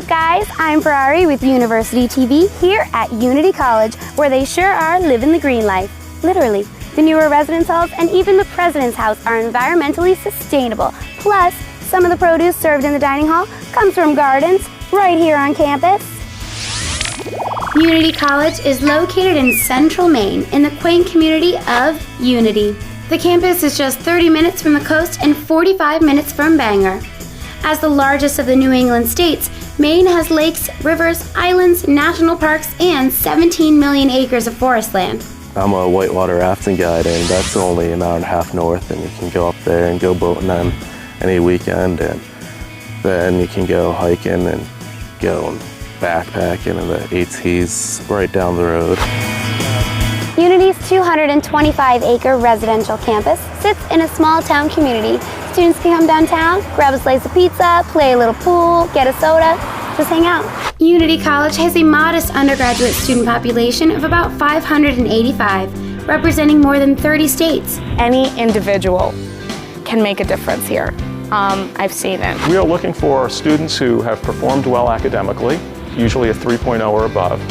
up, guys? I'm Ferrari with University TV here at Unity College, where they sure are living the green life. Literally. The newer residence halls and even the president's house are environmentally sustainable. Plus, some of the produce served in the dining hall comes from gardens right here on campus. Unity College is located in central Maine in the quaint community of Unity. The campus is just 30 minutes from the coast and 45 minutes from Bangor. As the largest of the New England states, Maine has lakes, rivers, islands, national parks, and 17 million acres of forest land. I'm a whitewater rafting guide, and that's only an hour and a half north, and you can go up there and go boating on any weekend, and then you can go hiking and go backpacking in the ATs right down the road. Unity's 225-acre residential campus sits in a small town community. Students can come downtown, grab a slice of pizza, play a little pool, get a soda, just hang out. Unity College has a modest undergraduate student population of about 585, representing more than 30 states. Any individual can make a difference here. I've seen it. We are looking for students who have performed well academically, usually a 3.0 or above,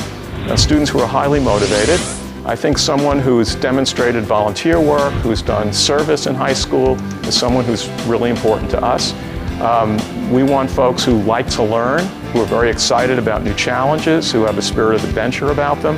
students who are highly motivated. I think someone who's demonstrated volunteer work, who's done service in high school, is someone who's really important to us. We want folks who like to learn, who are very excited about new challenges, who have a spirit of adventure about them,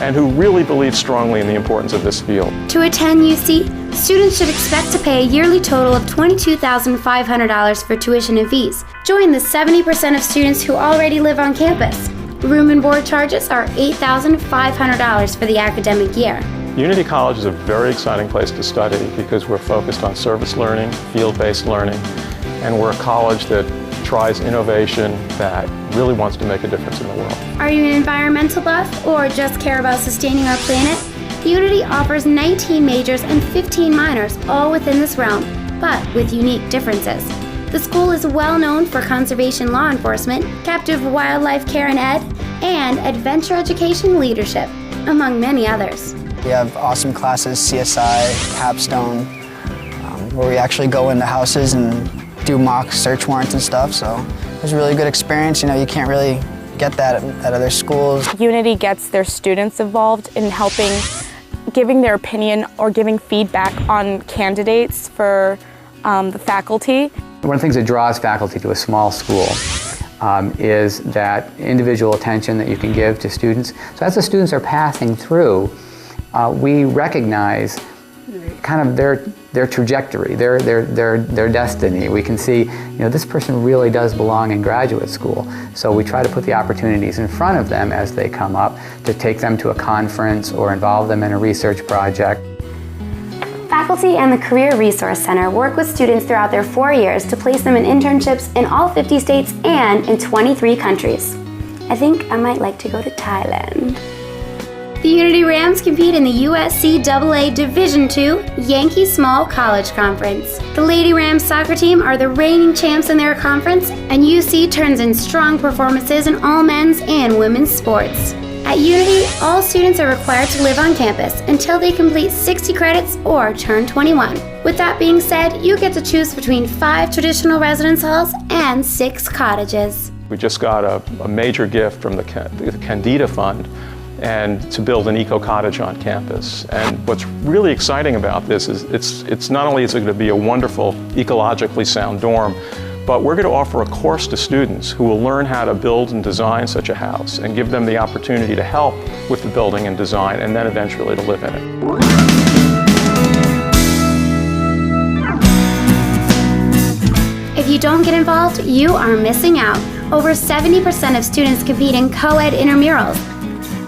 and who really believe strongly in the importance of this field. To attend UC, students should expect to pay a yearly total of $22,500 for tuition and fees. Join the 70% of students who already live on campus. Room and board charges are $8,500 for the academic year. Unity College is a very exciting place to study because we're focused on service learning, field-based learning, and we're a college that tries innovation that really wants to make a difference in the world. Are you an environmental buff or just care about sustaining our planet? Unity offers 19 majors and 15 minors, all within this realm, but with unique differences. The school is well known for conservation law enforcement, captive wildlife care and ed, and adventure education leadership, among many others. We have awesome classes, CSI, Capstone, where we actually go into houses and do mock search warrants and stuff, so it was a really good experience. You know, you can't really get that at other schools. Unity gets their students involved in helping, giving their opinion or giving feedback on candidates for the faculty. One of the things that draws faculty to a small school is that individual attention that you can give to students. So as the students are passing through, we recognize kind of their trajectory, their destiny. We can see, you know, this person really does belong in graduate school. So we try to put the opportunities in front of them as they come up to take them to a conference or involve them in a research project. Faculty and the Career Resource Center work with students throughout their 4 years to place them in internships in all 50 states and in 23 countries. I think I might like to go to Thailand. The Unity Rams compete in the USCAA Division II Yankee Small College Conference. The Lady Rams soccer team are the reigning champs in their conference, and UC turns in strong performances in all men's and women's sports. At Unity, all students are required to live on campus until they complete 60 credits or turn 21. With that being said, you get to choose between 5 traditional residence halls and 6 cottages. We just got a major gift from the Candida Fund and to build an eco-cottage on campus. And what's really exciting about this is it's not only is it going to be a wonderful, ecologically sound dorm, but we're going to offer a course to students who will learn how to build and design such a house and give them the opportunity to help with the building and design and then eventually to live in it. If you don't get involved, you are missing out. Over 70% of students compete in co-ed intramurals.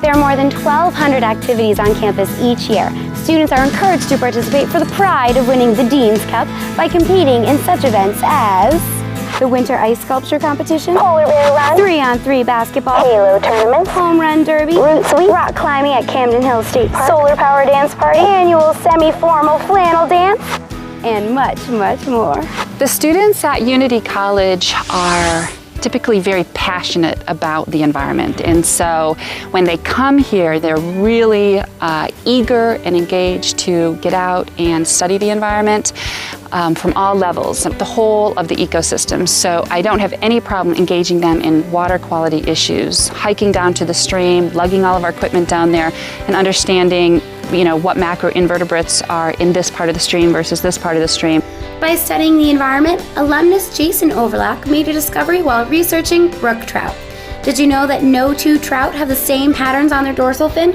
There are more than 1,200 activities on campus each year. Students are encouraged to participate for the pride of winning the Dean's Cup by competing in such events as the Winter Ice Sculpture Competition, Polar Bear Run, 3-on-3 Basketball, Halo Tournament, Home Run Derby, Root Sweep, Rock Climbing at Camden Hill State Park, Solar Power Dance Party, Annual Semi-Formal Flannel Dance, and much, much more. The students at Unity College are typically very passionate about the environment. And so when they come here, they're really eager and engaged to get out and study the environment from all levels, the whole of the ecosystem. So I don't have any problem engaging them in water quality issues, hiking down to the stream, lugging all of our equipment down there, and understanding what macroinvertebrates are in this part of the stream versus this part of the stream. By studying the environment, alumnus Jason Overlock made a discovery while researching brook trout. Did you know that no two trout have the same patterns on their dorsal fin?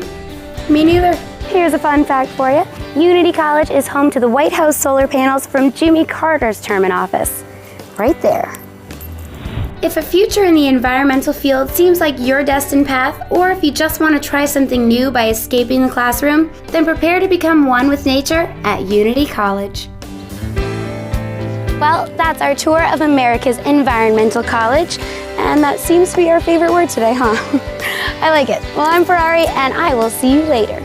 Me neither. Here's a fun fact for you. Unity College is home to the White House solar panels from Jimmy Carter's term in office. Right there. If a future in the environmental field seems like your destined path, or if you just want to try something new by escaping the classroom, then prepare to become one with nature at Unity College. Well, that's our tour of America's environmental college, and that seems to be our favorite word today, huh? I like it. Well, I'm Ferrari, and I will see you later.